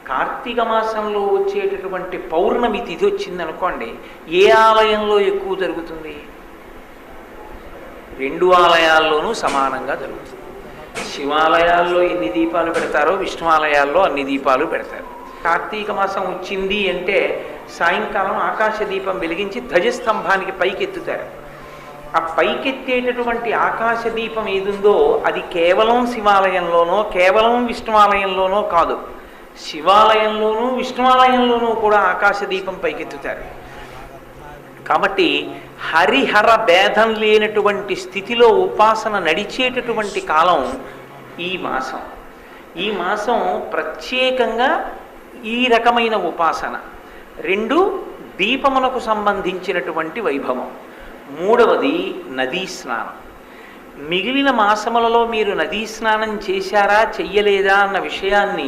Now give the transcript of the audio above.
కార్తీక మాసంలో వచ్చేటటువంటి పౌర్ణమి తిథి వచ్చిందనుకోండి, ఏ ఆలయంలో ఎక్కువ జరుగుతుంది? రెండు ఆలయాల్లోనూ సమానంగా జరుగుతుంది. శివాలయాల్లో ఎన్ని దీపాలు పెడతారో విష్ణు ఆలయాల్లో అన్ని దీపాలు పెడతారు. కార్తీక మాసం వచ్చింది అంటే సాయంకాలం ఆకాశ దీపం వెలిగించి ధ్వజస్తంభానికి పైకెత్తుతారు. ఆ పైకెత్తేటటువంటి ఆకాశ దీపం ఏదుందో అది కేవలం శివాలయంలోనో కేవలం విష్ణువాలయంలోనో కాదు, శివాలయంలోనూ విష్ణువాలయంలోనూ కూడా ఆకాశ దీపం పైకెత్తుతారు. కాబట్టి హరిహర భేదం లేనటువంటి స్థితిలో ఉపాసన నడిచేటటువంటి కాలం ఈ మాసం. ఈ మాసం ప్రత్యేకంగా ఈ రకమైన ఉపాసన. రెండు, దీపమునకు సంబంధించినటువంటి వైభవం. మూడవది నదీ స్నానం. మిగిలిన మాసములలో మీరు నదీ స్నానం చేశారా చెయ్యలేదా అన్న విషయాన్ని